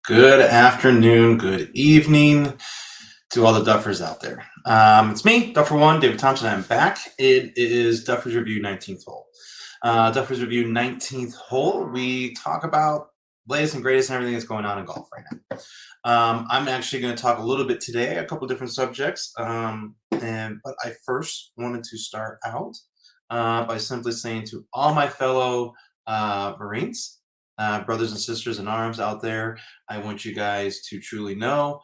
Good afternoon, good evening to all the Duffers out there. It's me, Duffer One, David Thompson. I'm back. It is Duffers Review 19th hole. Duffers Review 19th hole. We talk about latest and greatest and everything that's going on in golf right now. I'm actually going to talk a little bit today, a couple different subjects. But I first wanted to start out by simply saying to all my fellow Marines, brothers and sisters in arms out there, I want you guys to truly know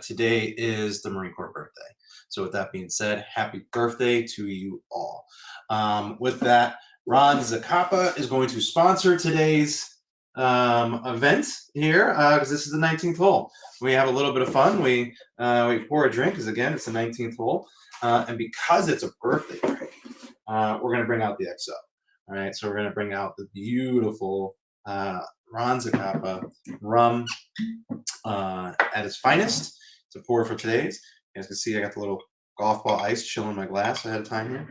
today is the Marine Corps birthday. So with that being said, happy birthday to you all. With that, Ron Zacapa is going to sponsor today's event here because this is the 19th hole. We have a little bit of fun. We pour a drink because, again, it's the 19th hole. And because it's a birthday drink, we're going to bring out the XO. All right, so we're going to bring out the beautiful Ron Zacapa rum at its finest. It's a pour for today's. You guys can see I got the little golf ball ice chilling in my glass ahead of time here.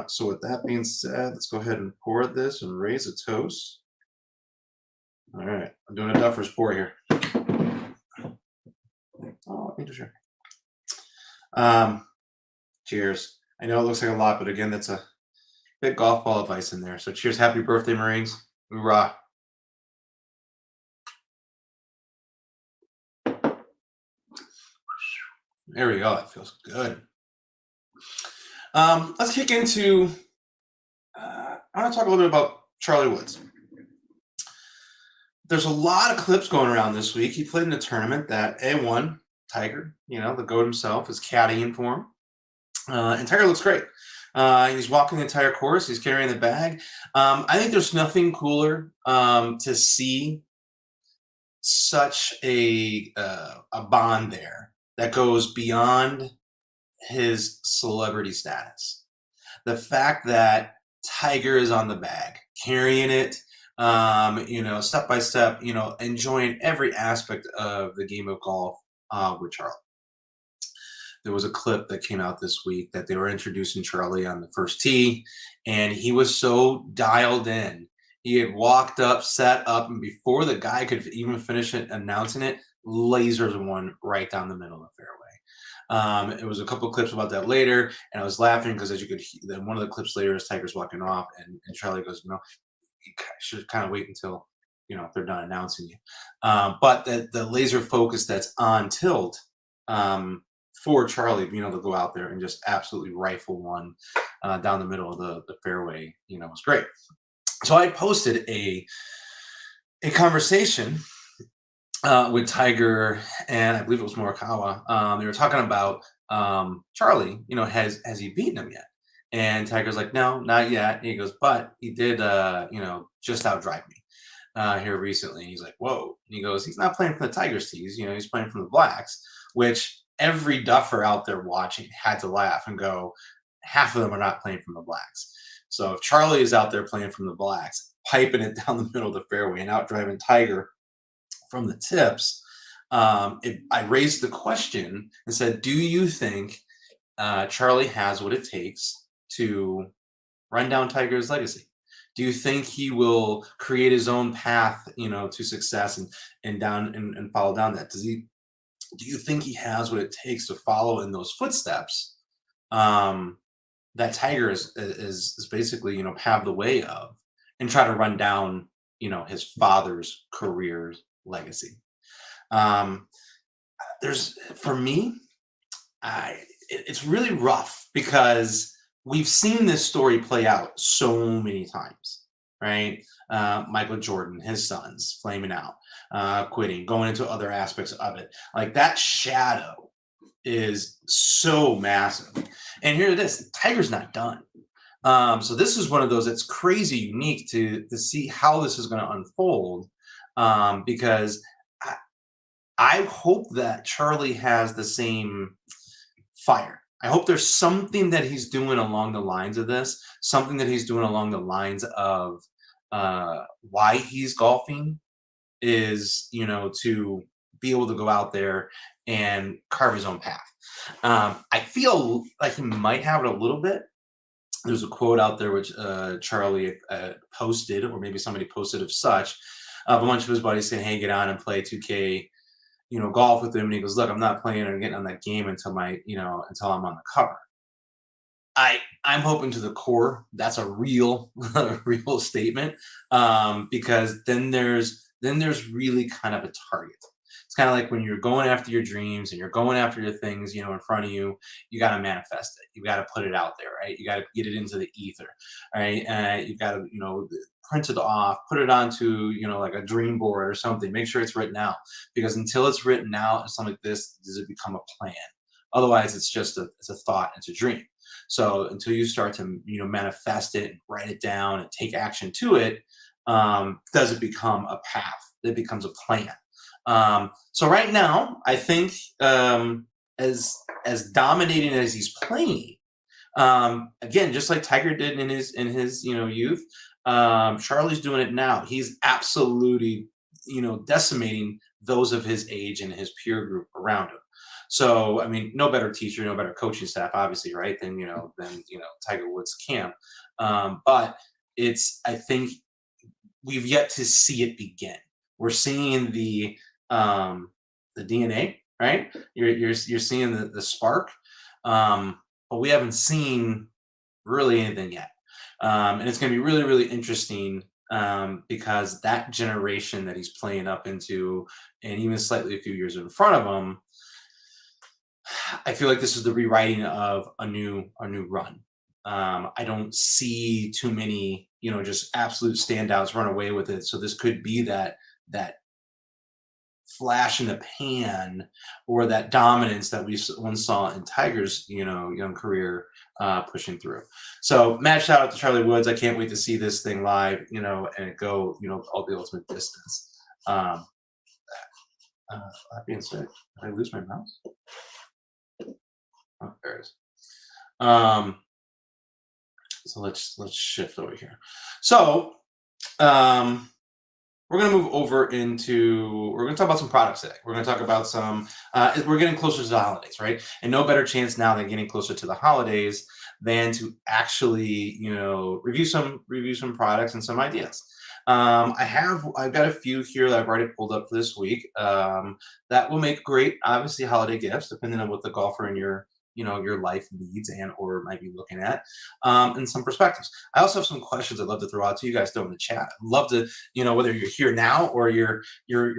So with that being said, let's go ahead and pour this and raise a toast. All right, I'm doing a Duffers pour here. Oh, interesting. Cheers. I know it looks like a lot, but again, that's a big golf ball of ice in there. So cheers, happy birthday, Marines. Hoorah. There we go. That feels good. Let's kick into, I want to talk a little bit about Charlie Woods. There's a lot of clips going around this week. He played in a tournament that A1, Tiger, the GOAT himself, is caddying for him. And Tiger looks great. He's walking the entire course. He's carrying the bag. I think there's nothing cooler to see such a bond there that goes beyond his celebrity status. The fact that Tiger is on the bag, carrying it, step by step, enjoying every aspect of the game of golf with Charlie. There was a clip that came out this week that they were introducing Charlie on the first tee, and he was so dialed in. He had walked up, set up, and before the guy could even finish it, announcing it, lasers one right down the middle of the fairway. It was a couple of clips about that later, and I was laughing because as you could hear, one of the clips later is Tiger's walking off, and Charlie goes, you should kind of wait until, they're done announcing you. But the laser focus that's on tilt, for Charlie, to go out there and just absolutely rifle one down the middle of the fairway, was great. So I posted a conversation with Tiger and I believe it was Morikawa. They were talking about Charlie. Has he beaten him yet? And Tiger's like, no, not yet. And he goes, but he did, just outdrive me here recently. And he's like, whoa. And he goes, he's not playing for the Tigers tees. He's playing for the Blacks, which every Duffer out there watching had to laugh and go, half of them are not playing from the Blacks. So if Charlie is out there playing from the Blacks, piping it down the middle of the fairway and out driving Tiger from the tips, I raised the question and said, do you think Charlie has what it takes to run down Tiger's legacy? Do you think he will create his own path, to success and down and follow down that? Do you think he has what it takes to follow in those footsteps that Tiger is basically, paved the way of and try to run down, his father's career legacy? For me, it's really rough because we've seen this story play out so many times, right? Michael Jordan, his sons flaming out, quitting, going into other aspects of it. Like that shadow is so massive. And here it is, Tiger's not done. So this is one of those that's crazy unique to see how this is going to unfold, because I hope that Charlie has the same fire. I hope there's something that he's doing along the lines of this, something that he's doing along the lines of why he's golfing is, to be able to go out there and carve his own path. I feel like he might have it a little bit. There's a quote out there which Charlie posted, or maybe somebody posted of such, of a bunch of his buddies saying, "Hey, get on and play 2K, golf with him." And he goes, "Look, I'm not playing or getting on that game until I'm on the cover." I'm hoping to the core that's a real a real statement, because then there's really kind of a target. It's kind of like when you're going after your dreams and you're going after your things, in front of you. You got to manifest it. You got to put it out there, right? You got to get it into the ether, right? You got to print it off, put it onto like a dream board or something. Make sure it's written out, because until it's written out, something like this, does it become a plan? Otherwise, it's a thought, it's a dream. So until you start to manifest it, write it down, and take action to it, does it become a path? It becomes a plan. So right now, I think, as dominating as he's playing, again, just like Tiger did in his youth, Charlie's doing it now. He's absolutely decimating those of his age and his peer group around him. So I mean, no better teacher, no better coaching staff, obviously, right? Than Tiger Woods' camp. But I think we've yet to see it begin. We're seeing the DNA, right? You're seeing the spark, but we haven't seen really anything yet. And it's going to be really, really interesting, because that generation that he's playing up into, and even slightly a few years in front of him, I feel like this is the rewriting of a new run. I don't see too many, just absolute standouts run away with it. So this could be that flash in the pan, or that dominance that we once saw in Tiger's, young career, pushing through. So, mad shout out to Charlie Woods. I can't wait to see this thing live, and it go, all the ultimate distance. Um, that being said, did I lose my mouse? Oh, there it is. Um, so let's shift over here. So, um, we're going to move over into, we're going to talk about some products today. We're going to talk about some, we're getting closer to the holidays, right? And no better chance now than getting closer to the holidays than to actually, review some products and some ideas. I've got a few here that I've already pulled up for this week, that will make great, obviously, holiday gifts, depending on what the golfer in your life needs and or might be looking at, and some perspectives. I also have some questions I'd love to throw out to you guys, though, in the chat. I'd love to, whether you're here now or you're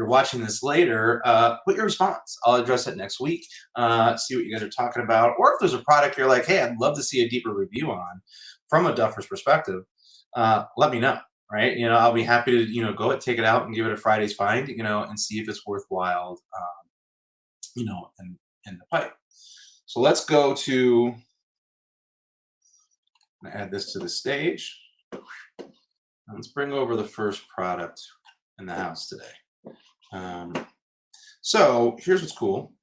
watching this later, put your response. I'll address it next week. See what you guys are talking about, or if there's a product you're like, hey, I'd love to see a deeper review on from a Duffers perspective. Let me know. Right, I'll be happy to go and take it out and give it a Friday's find, and see if it's worthwhile, in the pipe. So let's go to, I'm gonna add this to the stage. Let's bring over the first product in the house today. So here's what's cool.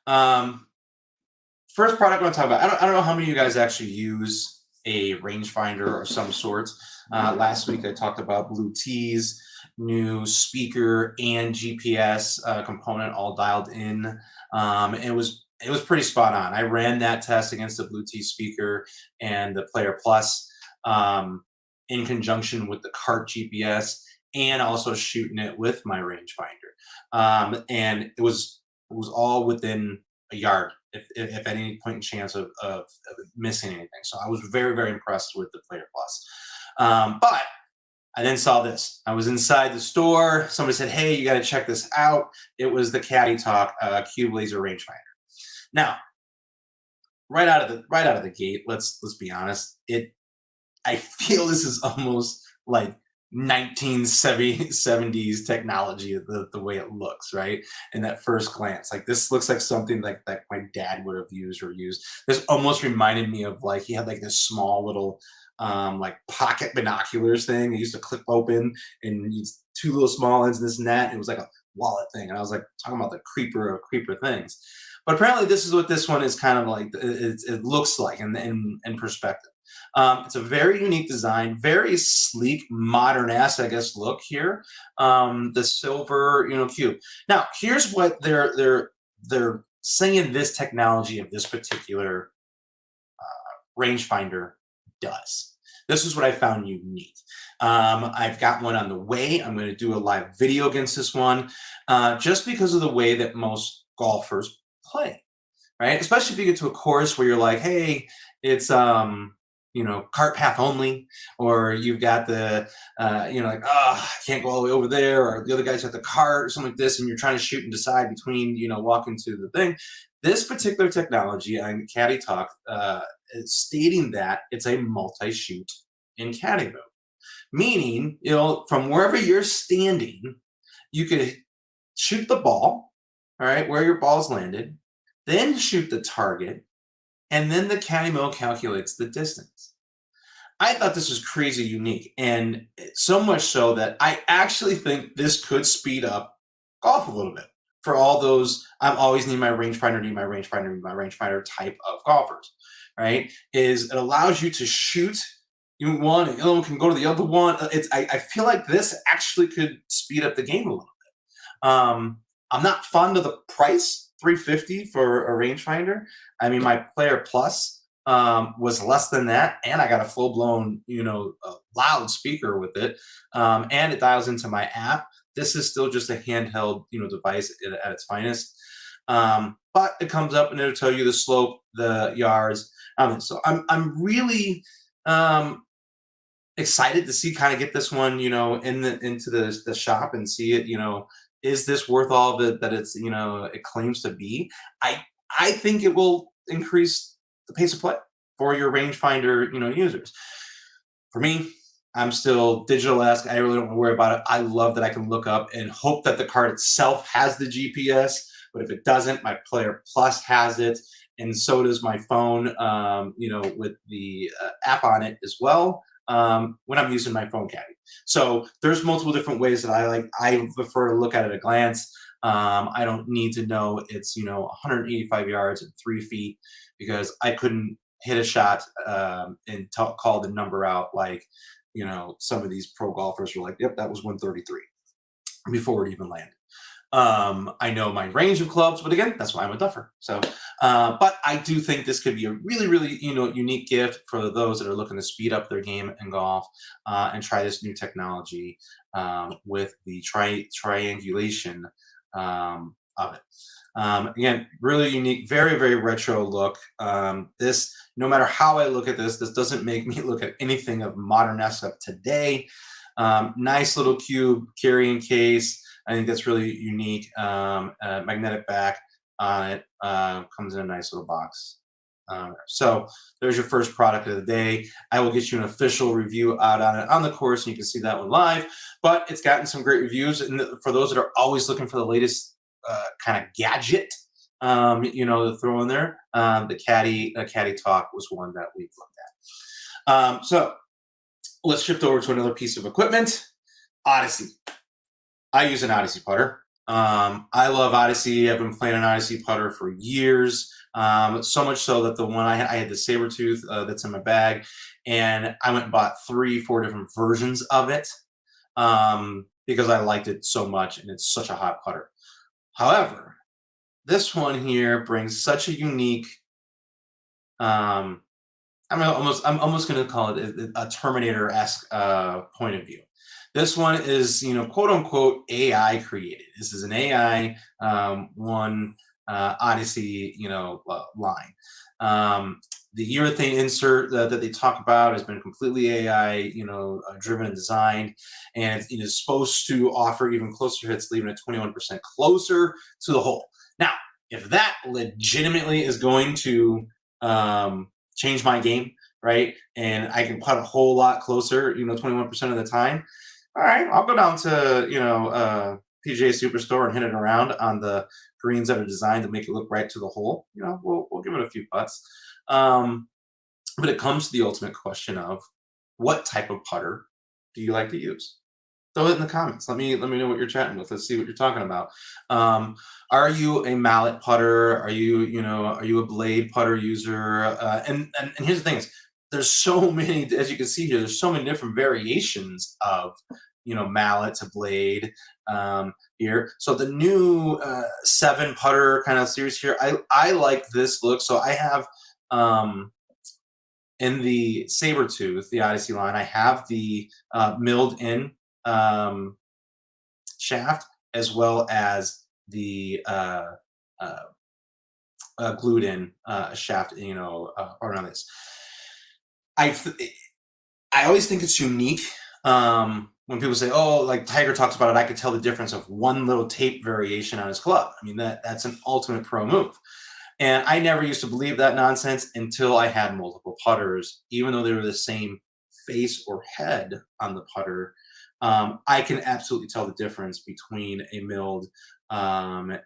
First product I want to talk about. I don't know how many of you guys actually use a rangefinder or some sort. Last week I talked about Blue T's new speaker and GPS component all dialed in. It was pretty spot on. I ran that test against the Blue T speaker and the Player Plus, in conjunction with the cart GPS, and also shooting it with my rangefinder. And it was all within a yard, if at any point in chance of missing anything. So I was very, very impressed with the Player Plus. But I then saw this. I was inside the store. Somebody said, "Hey, you got to check this out." It was the Caddy Talk Cube Laser rangefinder. Now, right out of the gate, let's be honest. I feel this is almost like 1970s technology, the way it looks, right? In that first glance, like this looks like something like that my dad would have used or used. This almost reminded me of, like, he had like this small little like pocket binoculars thing. He used to clip open and use two little small ends and this and that. It was like a wallet thing, and I was like talking about the creeper of creeper things. But apparently, this is what this one is kind of like. It looks like in perspective. It's a very unique design, very sleek, modern-ass, I guess, look here. The silver, cube. Now, here's what they're saying this technology of this particular rangefinder does. This is what I found unique. I've got one on the way. I'm going to do a live video against this one, just because of the way that most golfers play, right? Especially if you get to a course where you're like, hey, it's cart path only, or you've got the like, oh, I can't go all the way over there, or the other guy's got the cart or something like this, and you're trying to shoot and decide between walking to the thing. This particular technology on Caddy Talk is stating that it's a multi-shoot in caddy mode, meaning from wherever you're standing, you could shoot the ball, all right, where your ball's landed, then shoot the target, and then the caddy mode calculates the distance. I thought this was crazy unique, and so much so that I actually think this could speed up golf a little bit for all those I'm always need my rangefinder, need my rangefinder, need my rangefinder type of golfers, right? Is it allows you to shoot one and the other one can go to the other one. I feel like this actually could speed up the game a little. I'm not fond of the price, 350 for a rangefinder. I mean, my Player Plus was less than that, and I got a full blown, loud speaker with it, and it dials into my app. This is still just a handheld, device at its finest. But it comes up and it'll tell you the slope, the yards. So I'm really excited to see kind of get this one, into the shop and see it, is this worth all that it's it claims to be. I think it will increase the pace of play for your rangefinder users. For me, I'm still digital-esque. I really don't worry about it. I love that I can look up and hope that the card itself has the GPS, but if it doesn't, my Player Plus has it, and so does my phone, with the app on it as well, when I'm using my phone caddy. So there's multiple different ways that I prefer to look at it at a glance. I don't need to know it's 185 yards and 3 feet, because I couldn't hit a shot and call the number out like some of these pro golfers were like, yep, that was 133 before it even landed. I know my range of clubs, but again, that's why I'm a duffer. So, but I do think this could be a really, really, unique gift for those that are looking to speed up their game in golf and try this new technology with the triangulation of it. Again, really unique, very, very retro look. This, no matter how I look at this doesn't make me look at anything of modern-esque of today. Nice little cube carrying case. I think that's really unique. Magnetic back on it. Comes in a nice little box. So there's your first product of the day. I will get you an official review out on it on the course, and you can see that one live. But it's gotten some great reviews. And for those that are always looking for the latest kind of gadget, to throw in there, the Caddy Talk was one that we've looked at. So let's shift over to another piece of equipment, Odyssey. I use an Odyssey putter. I love Odyssey. I've been playing an Odyssey putter for years. So much so that the one I had the Sabertooth that's in my bag, and I went and bought 3-4 different versions of it because I liked it so much, and it's such a hot putter. However, this one here brings such a unique. I'm almost going to call it a Terminator-esque point of view. This one is, quote unquote, AI created. This is an AI Odyssey, line. The urethane insert that they talk about has been completely AI, driven and designed, and it is supposed to offer even closer hits, leaving it 21% closer to the hole. Now, if that legitimately is going to change my game, right, and I can putt a whole lot closer, 21% of the time, all right, I'll go down to PGA Superstore and hit it around on the greens that are designed to make it look right to the hole. We'll give it a few putts. But it comes to the ultimate question of what type of putter do you like to use? Throw it in the comments. Let me know what you're chatting with. Let's see what you're talking about. Are you a mallet putter? Are you a blade putter user? And here's the thing is, there's so many, as you can see here, there's so many different variations of mallet to blade here. So the new 7 putter kind of series here, I like this look. So I have in the Sabertooth, the Odyssey line, I have the milled in um, shaft as well as the uh, glued in shaft, around this. I th- I always think it's unique when people say, "Oh, like Tiger talks about it." I could tell the difference of one little tape variation on his club. I mean, that's an ultimate pro move. And I never used to believe that nonsense until I had multiple putters, even though they were the same face or head on the putter. I can absolutely tell the difference between a milled and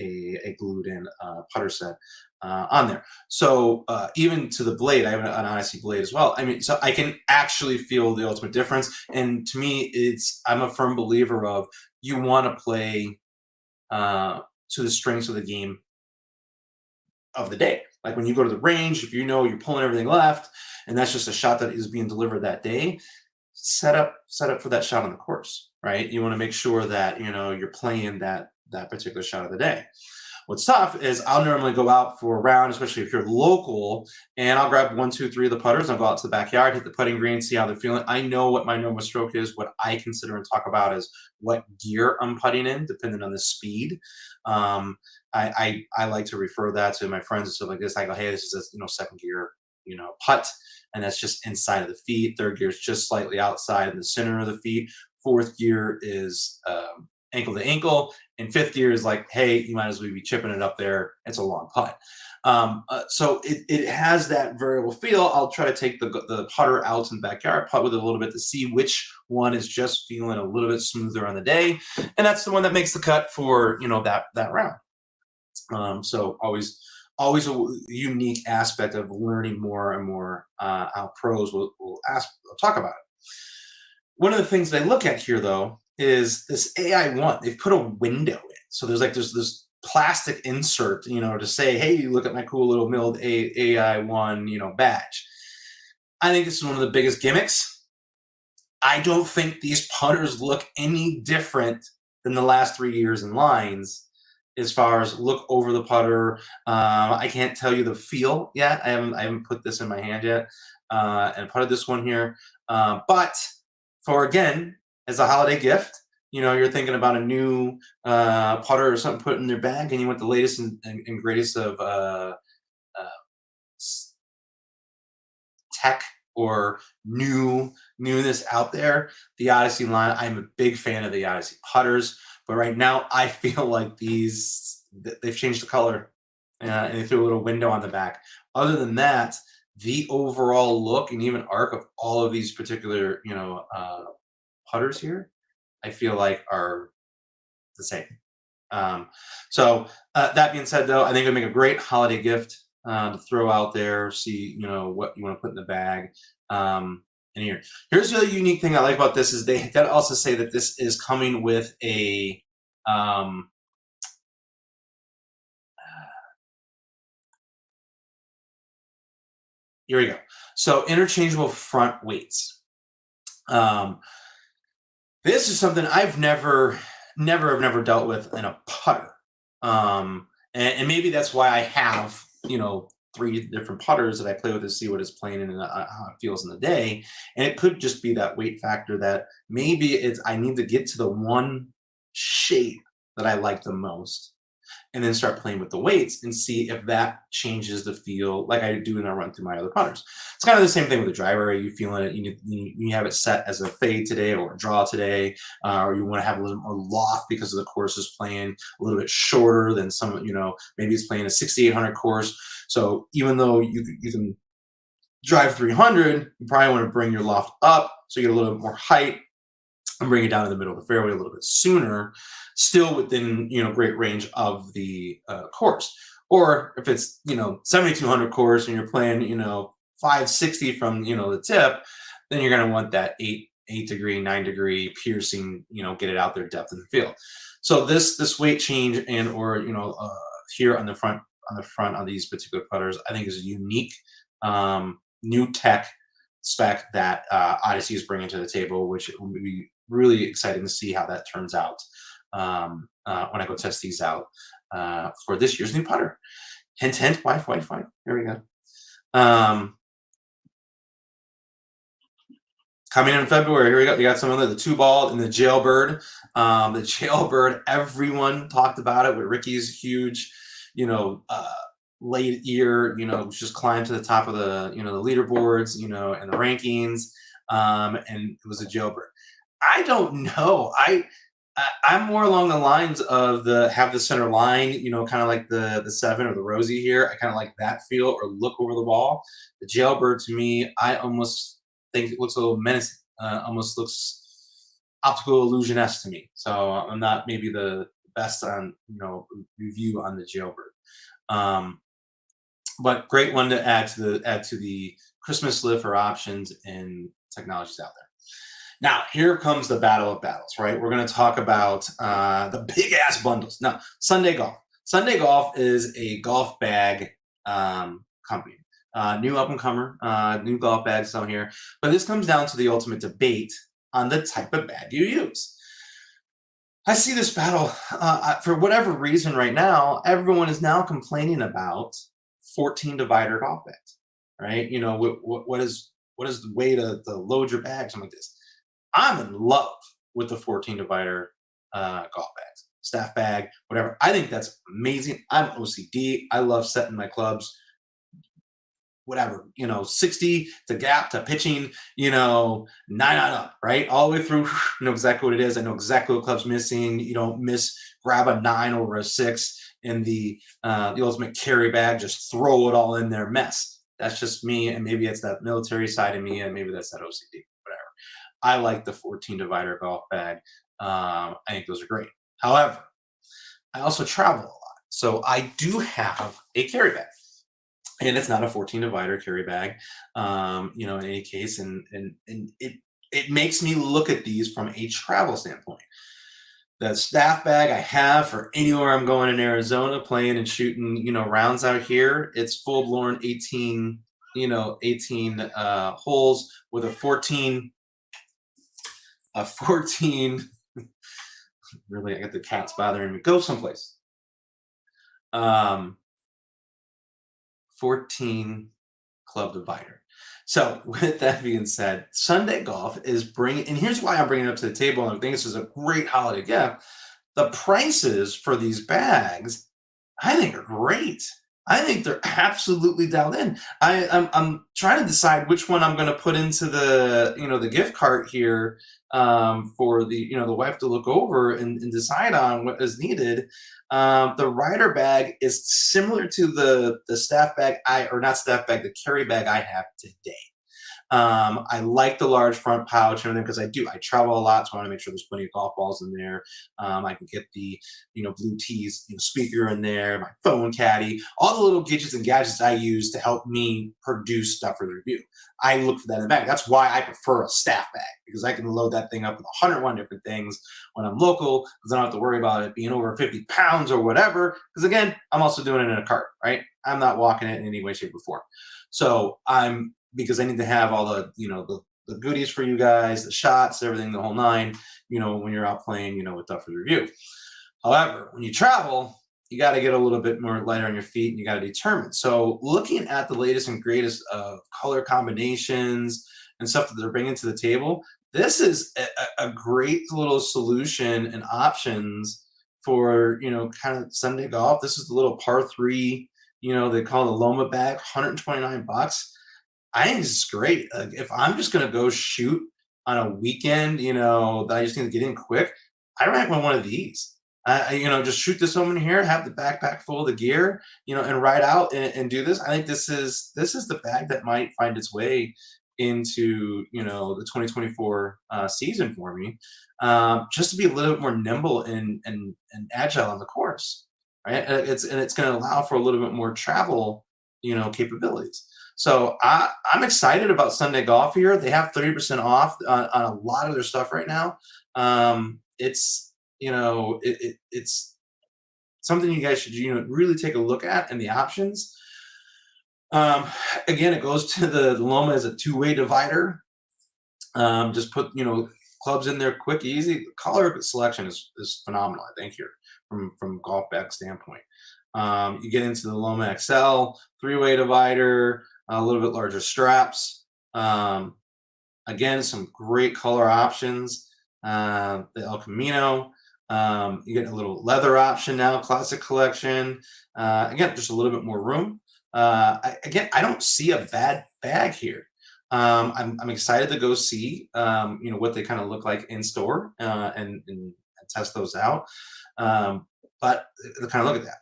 a glued in putter set on there. So even to the blade, I have an Odyssey blade as well. I mean, so I can actually feel the ultimate difference. And to me, I'm a firm believer of you want to play to the strengths of the game of the day. Like when you go to the range, if you know you're pulling everything left, and that's just a shot that is being delivered that day, set up for that shot on the course, right? You want to make sure that you're playing that particular shot of the day. What's tough is I'll normally go out for a round, especially if you're local, and I'll grab one, two, three of the putters. I'll go out to the backyard, hit the putting green, see how they're feeling. I know what my normal stroke is, what I consider and talk about is what gear I'm putting in, depending on the speed. Um, I like to refer that to my friends and stuff like this. I go, hey, this is a second gear, putt, and that's just inside of the feet. Third gear is just slightly outside in the center of the feet. Fourth gear is ankle to ankle, and fifth gear is like, hey, you might as well be chipping it up there. It's a long putt. So it has that variable feel. I'll try to take the putter out in the backyard, putt with it a little bit to see which one is just feeling a little bit smoother on the day, and that's the one that makes the cut for that round. So always a unique aspect of learning more and more how pros will talk about it. One of the things they look at here, though, is this AI one. They've put a window in, so there's this plastic insert, to say, "Hey, you look at my cool little milled AI one, badge." I think this is one of the biggest gimmicks. I don't think these putters look any different than the last 3 years in lines as far as look over the putter. I can't tell you the feel yet. I haven't put this in my hand yet and putted this one here. But for again, as a holiday gift, you're thinking about a new putter or something put in their bag, and you want the latest and greatest of uh, tech or newness out there. The Odyssey line, I'm a big fan of the Odyssey putters, but right now I feel like they've changed the color and they threw a little window on the back. Other than that, the overall look and even arc of all of these particular putters here, I feel like are the same. Um, so that being said, though, I think it'd make a great holiday gift to throw out there. See, what you want to put in the bag. And here's the other unique thing I like about this is they got to also say that this is coming with a. Um, Here we go. So interchangeable front weights. Um, this is something I've never dealt with in a putter. And maybe that's why I have, three different putters that I play with to see what it's playing and how it feels in the day. And it could just be that weight factor that maybe I need to get to the one shape that I like the most and then start playing with the weights and see if that changes the feel like I do when I run through my other putters. It's kind of the same thing with the driver. Are you feeling it? You have it set as a fade today or a draw today, or you want to have a little more loft because of the course is playing a little bit shorter than some, maybe it's playing a 6,800 course. So even though you can drive 300, you probably want to bring your loft up so you get a little bit more height and bring it down in the middle of the fairway a little bit sooner, still within great range of the course. Or if it's 7,200 course and you're playing 560 from the tip, then you're going to want that 8 degree 9 degree piercing, get it out there depth in the field. So this weight change and or here on the front of these particular putters, I think is a unique new tech spec that Odyssey is bringing to the table, which will be really exciting to see how that turns out when I go test these out for this year's new putter. Hint, hint, wife. Here we go. Coming in February, here we go. You got some of the two ball and the jailbird. The jailbird, everyone talked about it with Ricky's huge, you know, late year, just climbed to the top of the leaderboards, and the rankings. And it was a jailbird. I don't know. I'm more along the lines of the have the center line, kind of like the seven or the rosy here. I kind of like that feel or look over the ball. The jailbird to me, I almost think it looks a little menacing. Almost looks optical illusion-esque to me. So I'm not maybe the best on review on the jailbird. But great one to add to the Christmas list for options and technologies out there. Now, here comes the battle of battles, right? We're going to talk about the big ass bundles. Now, Sunday Golf. Sunday Golf is a golf bag company. New up and comer, new golf bags on here. But this comes down to the ultimate debate on the type of bag you use. I see this battle for whatever reason right now. Everyone is now complaining about 14 divider golf bags, right? What is the way to load your bag, something like this. I'm in love with the 14 divider golf bags, staff bag, whatever. I think that's amazing. I'm OCD. I love setting my clubs, whatever, 60 to gap to pitching, 9 on up, right? All the way through, know exactly what it is. I know exactly what club's missing. You don't grab a 9 over a 6 in the ultimate carry bag, just throw it all in there, mess. That's just me, and maybe it's that military side of me, and maybe that's that OCD, whatever. I like the 14 divider golf bag. I think those are great. However, I also travel a lot, so I do have a carry bag, and it's not a 14 divider carry bag. In any case, and it makes me look at these from a travel standpoint. The staff bag I have for anywhere I'm going in Arizona, playing and shooting, rounds out here. It's full blown 18 holes with a 14. Really, I got the cats bothering me. Go someplace. 14 club divider. So with that being said, Sunday Golf is bringing, and here's why I'm bringing it up to the table, and I think this is a great holiday gift. The prices for these bags, I think, are great. I think they're absolutely dialed in. I'm trying to decide which one I'm going to put into the gift cart here, for the wife to look over and decide on what is needed. The rider bag is similar to the staff bag or not staff bag, the carry bag I have today. I like the large front pouch and everything because I travel a lot, so I want to make sure there's plenty of golf balls in there. I can get the blue tees speaker in there, my phone caddy, all the little gadgets and gadgets I use to help me produce stuff for the review. I look for that in the bag. That's why I prefer a staff bag, because I can load that thing up with 101 different things when I'm local, because I don't have to worry about it being over 50 pounds or whatever. Because again, I'm also doing it in a cart, right? I'm not walking it in any way, shape, or form. So because I need to have all the goodies for you guys, the shots, everything, the whole nine, when you're out playing, with Duffers Review. However, when you travel, you got to get a little bit more lighter on your feet, and you got to determine. So looking at the latest and greatest of color combinations and stuff that they're bringing to the table, this is a great little solution and options for, kind of Sunday golf. This is the little par 3, they call it the Loma bag, $129. I think this is great. If I'm just gonna go shoot on a weekend, that I just need to get in quick, I recommend one of these. Just shoot this home in here, have the backpack full of the gear, and ride out and do this. I think this is the bag that might find its way into the 2024 season for me, just to be a little bit more nimble and agile on the course, right? It's going to allow for a little bit more travel, capabilities. So I'm excited about Sunday Golf here. They have 30% off on a lot of their stuff right now. It's it's something you guys should really take a look at, and the options. Again, it goes to the Loma as a 2-way divider. Just put clubs in there quick, easy. The color selection is phenomenal, I think, here from golf bag standpoint. You get into the Loma XL 3-way divider, a little bit larger straps. Again, some great color options. The El Camino. You get a little leather option now, classic collection. Again, just a little bit more room. I don't see a bad bag here. I'm excited to go see what they kind of look like in store and test those out. But kind of look at that.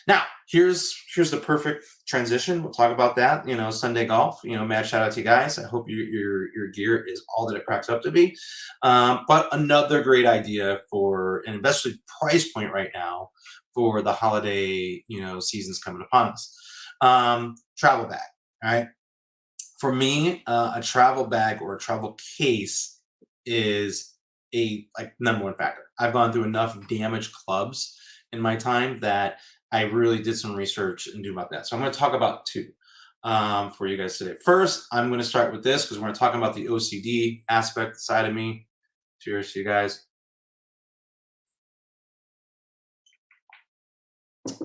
Now, here's the perfect transition. We'll talk about that. Sunday golf. Mad shout out to you guys. I hope your gear is all that it cracks up to be. But another great idea for an especially price point right now for the holiday seasons coming upon us. Travel bag. All right. For me, a travel bag or a travel case is a like number one factor. I've gone through enough damaged clubs in my time that I really did some research and do about that. So I'm going to talk about two for you guys today. First, I'm going to start with this because we're going to talk about the OCD aspect side of me. Cheers to you guys.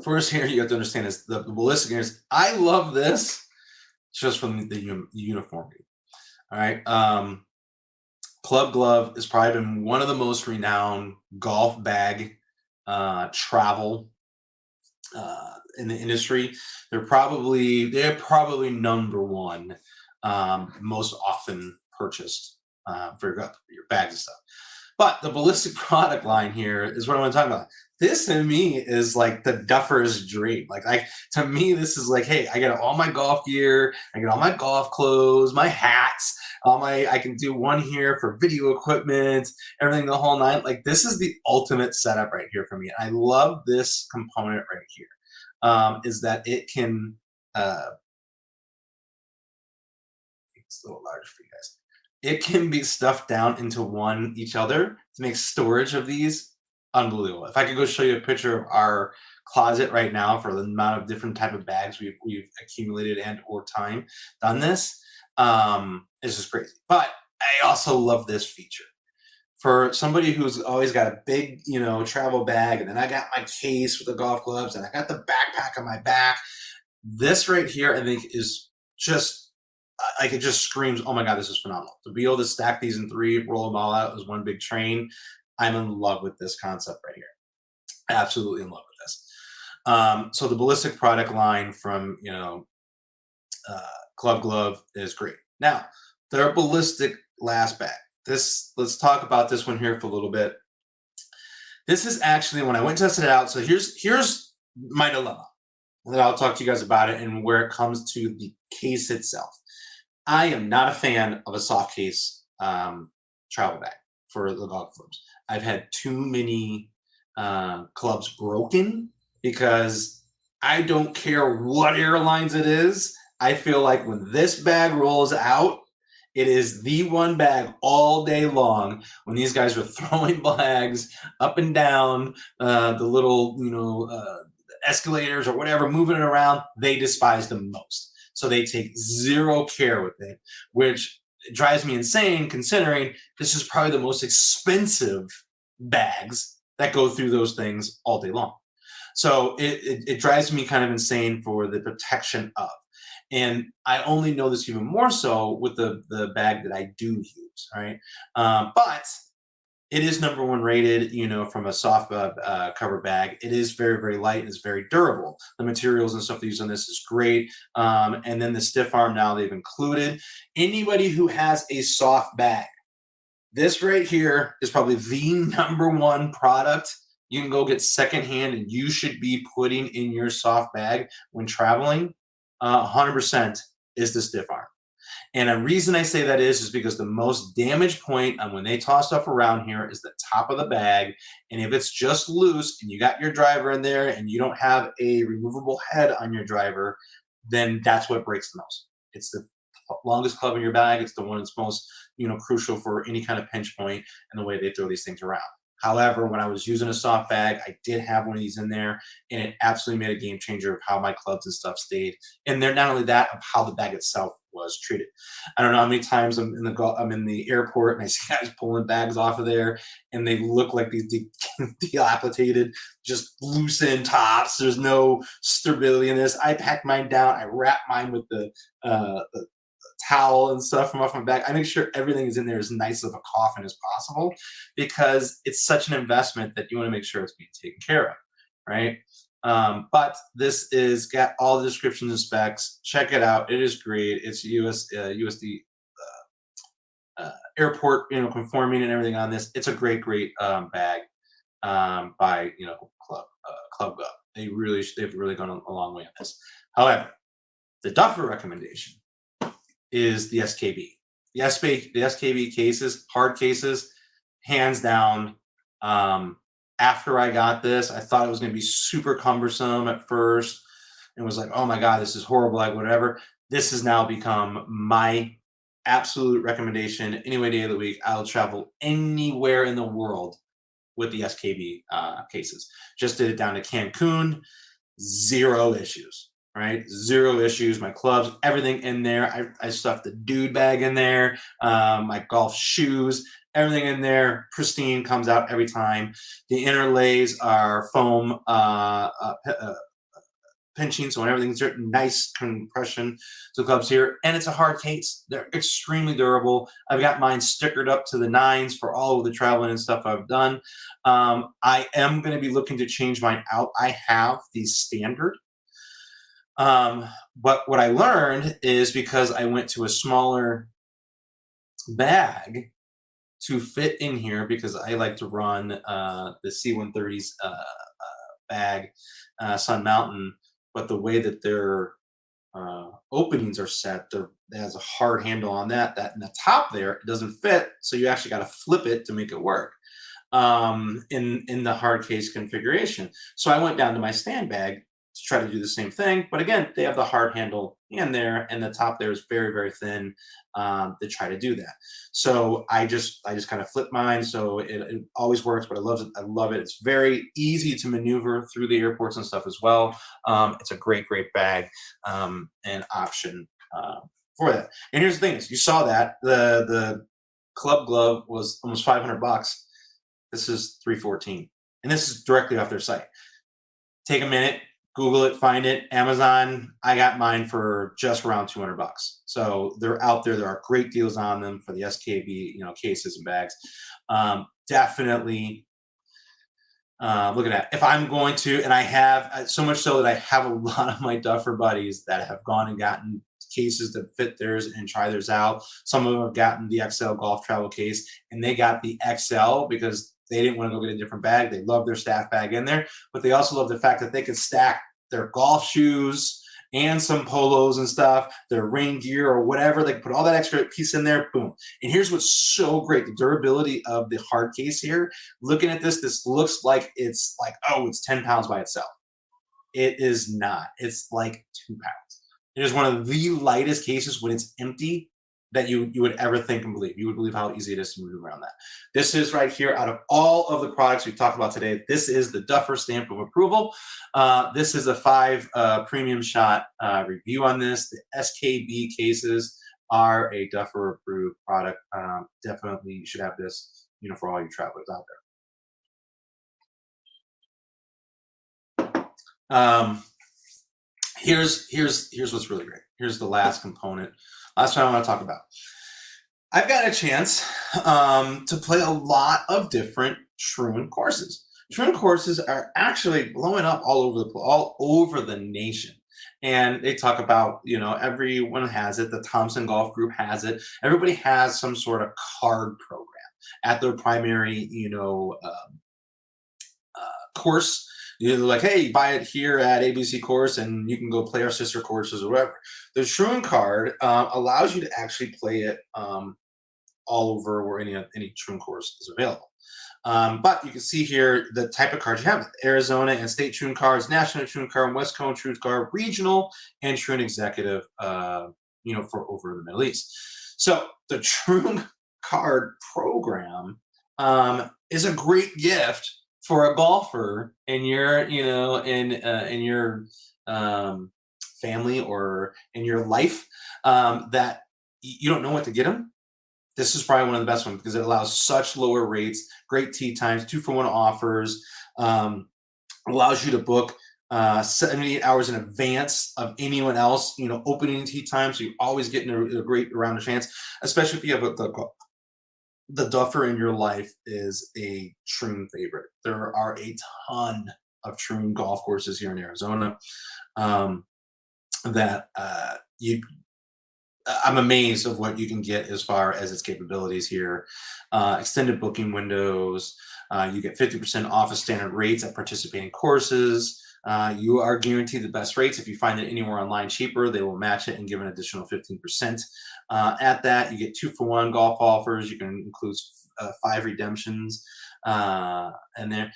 First, here you have to understand is the ballistic gears. I love this just from the uniformity. All right. Club Glove has probably been one of the most renowned golf bag travel in the industry. They're probably number one most often purchased for your bags and stuff. But the ballistic product line here is what I want to talk about. This to me is like the Duffers dream. Like to me, this is like, hey, I get all my golf gear, I get all my golf clothes, my hats, I can do one here for video equipment, everything the whole nine. Like this is the ultimate setup right here for me. I love this component right here. Is that it can it's a little large for you guys. It can be stuffed down into one each other to make storage of these unbelievable. If I could go show you a picture of our closet right now for the amount of different type of bags we've accumulated and or time done this, it's just crazy. But I also love this feature. For somebody who's always got a big, travel bag, and then I got my case with the golf clubs, and I got the backpack on my back. This right here, I think, is just like it just screams, oh my God, this is phenomenal. To be able to stack these in three, roll them all out as one big train. I'm in love with this concept right here. Absolutely in love with this. So the ballistic product line from, Club Glove is great. Now, their ballistic last bag. Let's talk about this one here for a little bit. This is actually when I went and tested it out. So here's my dilemma. And then I'll talk to you guys about it and where it comes to the case itself. I am not a fan of a soft case travel bag for the golf clubs. I've had too many clubs broken because I don't care what airlines it is. I feel like when this bag rolls out, it is the one bag all day long when these guys are throwing bags up and down the little, escalators or whatever, moving it around. They despise them most. So they take zero care with it, which drives me insane considering this is probably the most expensive bags that go through those things all day long. So it drives me kind of insane for the protection of. And I only know this even more so with the bag that I do use, all right? But it is number one rated, from a soft cover bag. It is very, very light and it's very durable. The materials and stuff they use on this is great. And then the stiff arm now they've included. Anybody who has a soft bag, this right here is probably the number one product you can go get secondhand and you should be putting in your soft bag when traveling. 100% is the stiff arm. And a reason I say that is because the most damage point on when they toss stuff around here is the top of the bag. And if it's just loose and you got your driver in there and you don't have a removable head on your driver, then that's what breaks the most. It's the longest club in your bag. It's the one that's most, crucial for any kind of pinch point and the way they throw these things around. However, when I was using a soft bag, I did have one of these in there, and it absolutely made a game changer of how my clubs and stuff stayed. And they're not only that, of how the bag itself was treated. I don't know how many times I'm in the airport and I see guys pulling bags off of there, and they look like these dilapidated, just loose end tops. There's no stability in this. I pack mine down. I wrap mine with the towel and stuff from off my back. I make sure everything is in there as nice of a coffin as possible because it's such an investment that you want to make sure it's being taken care of, right? But this is got all the descriptions and specs. Check it out. It is great. It's USD airport, conforming and everything on this. It's a great bag by Club Gov. They've really gone a long way on this. However, the Duffer recommendation is the SKB. The SKB cases, hard cases, hands down. After I got this, I thought it was going to be super cumbersome at first and was like, oh my God, this is horrible, like whatever. This has now become my absolute recommendation. Any day of the week, I'll travel anywhere in the world with the SKB cases. Just did it down to Cancun, zero issues, right? Zero issues. My clubs, everything in there. I stuffed the dude bag in there, my golf shoes, everything in there, pristine, comes out every time. The interlays are foam pinching, so when everything's nice compression to the clubs here, and it's a hard case. They're extremely durable. I've got mine stickered up to the nines for all of the traveling and stuff I've done. I am going to be looking to change mine out. I have the standard. But what I learned is because I went to a smaller bag to fit in here, because I like to run the C130s bag, Sun Mountain, but the way that their openings are set, it has a hard handle on that in the top there, it doesn't fit, so you actually got to flip it to make it work in the hard case configuration. So I went down to my stand bag to try to do the same thing, but again, they have the hard handle in there, and the top there is very thin to try to do that. So I just kind of flip mine, so it always works, but I love it. It's very easy to maneuver through the airports and stuff as well. It's a great bag and option for that. And here's the thing: is you saw that the Club Glove was almost $500. This is $314, and this is directly off their site. Take a minute, Google it, find it, Amazon. I got mine for just around $200. So they're out there. There are great deals on them for the SKB, cases and bags. Definitely look at that. If I'm going to, and I have, so much so that I have a lot of my Duffer buddies that have gone and gotten cases that fit theirs and try theirs out. Some of them have gotten the XL golf travel case, and they got the XL because they didn't want to go get a different bag. They love their staff bag in there, but they also love the fact that they could stack their golf shoes and some polos and stuff, their rain gear or whatever. They can put all that extra piece in there, boom. And here's what's so great: the durability of the hard case here. Looking at this looks like it's 10 pounds by itself. It is not. It's like 2 pounds. It is one of the lightest cases when it's empty that you would ever think and believe. You would believe how easy it is to move around that. This is right here, out of all of the products we've talked about today, this is the Duffer stamp of approval. This is a 5 premium shot review on this. The SKB cases are a Duffer approved product. Definitely you should have this, for all you travelers out there. Here's what's really great. Here's the last component. Last one I want to talk about. I've got a chance to play a lot of different Shroon courses. Shroon courses are actually blowing up all over the nation. And they talk about, everyone has it. The Thompson Golf Group has it. Everybody has some sort of card program at their primary, course. Like, hey, buy it here at ABC Course, and you can go play our sister courses or whatever. The Shroon card allows you to actually play it all over where any Shroon course is available. But you can see here the type of cards you have: Arizona and state Shroon cards, national Shroon card, West Coast Shroon card, regional, and Shroon executive. For over the Middle East. So the Shroon card program is a great gift for a golfer in your, in your family or in your life that you don't know what to get them. This is probably one of the best ones because it allows such lower rates, great tee times, 2-for-1 offers, allows you to book 78 hours in advance of anyone else, opening tee time. So you always getting a great round of chance, especially if you have the Duffer in your life is a Troon favorite. There are a ton of Troon golf courses here in Arizona um, that you I'm amazed of what you can get as far as its capabilities here. Extended booking windows. You get 50% off of standard rates at participating courses. You are guaranteed the best rates. If you find it anywhere online cheaper, they will match it and give an additional 15%. At that, you get 2-for-1 golf offers. You can include 5 redemptions. And there,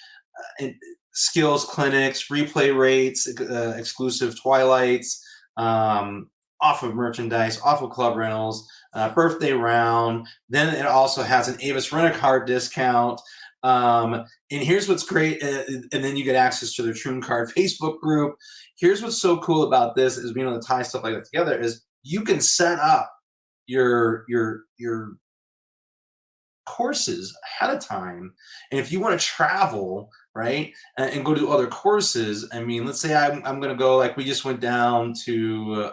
and skills clinics, replay rates, exclusive twilights. Off of merchandise, off of club rentals, birthday round. Then it also has an Avis Rent-A-Car discount. And here's what's great. And then you get access to their Troon Card Facebook group. Here's what's so cool about this is being able to tie stuff like that together is you can set up your courses ahead of time. And if you want to travel, right, and go to other courses, I mean, let's say I'm going to go, like we just went down to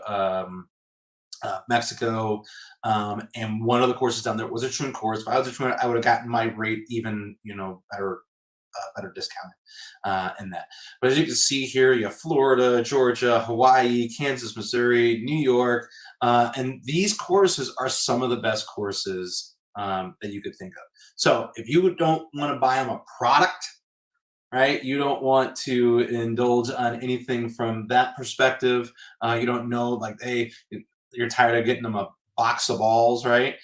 Mexico, and one of the courses down there was a Troon course. If I was a Troon, I would have gotten my rate even, better discounted in that. But as you can see here, you have Florida, Georgia, Hawaii, Kansas, Missouri, New York, and these courses are some of the best courses that you could think of. So if you don't want to buy them a product, right? You don't want to indulge on anything from that perspective. You don't know, like, hey, you're tired of getting them a box of balls, right?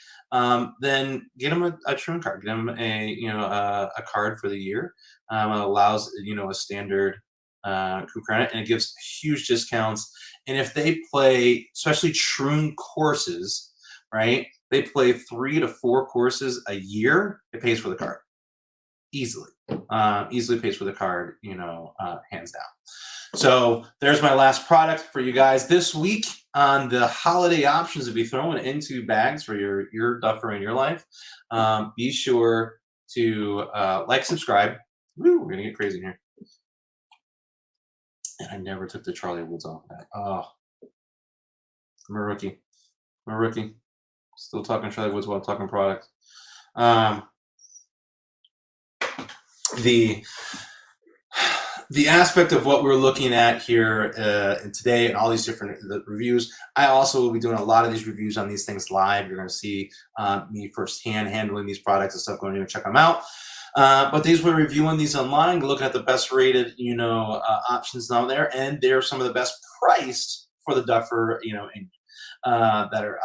Then get them a Troon card. Get them a card for the year. It allows a standard crew credit, and it gives huge discounts. And if they play, especially Troon courses, right? They play 3 to 4 courses a year. It pays for the card easily. Easily pays for the card, hands down. So there's my last product for you guys this week on the holiday options to be thrown into bags for your Duffer in your life. Be sure to like, subscribe. Woo, we're gonna get crazy in here. And I never took the Charlie Woods off that. Oh, I'm a rookie. I'm a rookie. Still talking Charlie Woods while I'm talking product. The aspect of what we're looking at here today and all these different reviews, I also will be doing a lot of these reviews on these things live. You're going to see me firsthand handling these products and stuff, going to check them out. But these we're reviewing these online, looking at the best rated, options out there, and they're some of the best priced for the Duffer, that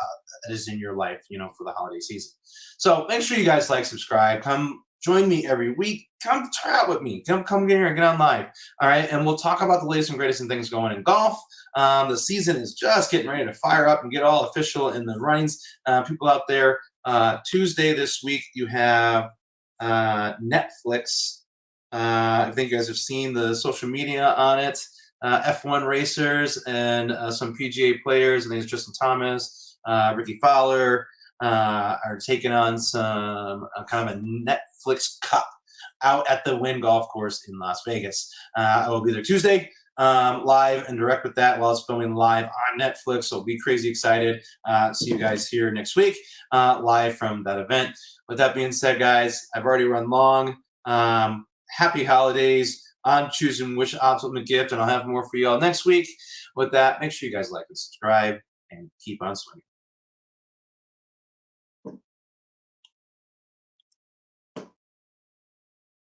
is in your life, for the holiday season. So make sure you guys like, subscribe, come join me every week. Come chat with me. Come get here and get on live. All right, and we'll talk about the latest and greatest and things going in golf. The season is just getting ready to fire up and get all official in the runnings. People out there, Tuesday this week you have Netflix. I think you guys have seen the social media on it. F1 racers and some PGA players. I think it's Justin Thomas, Ricky Fowler are taking on some kind of a Netflix Cup out at the Wynn Golf Course in Las Vegas. I will be there Tuesday, live and direct with that while it's filming live on Netflix. So be crazy excited. See you guys here next week, live from that event. With that being said, guys, I've already run long. Happy holidays. I'm choosing which ultimate gift, and I'll have more for y'all next week. With that, make sure you guys like and subscribe and keep on swinging.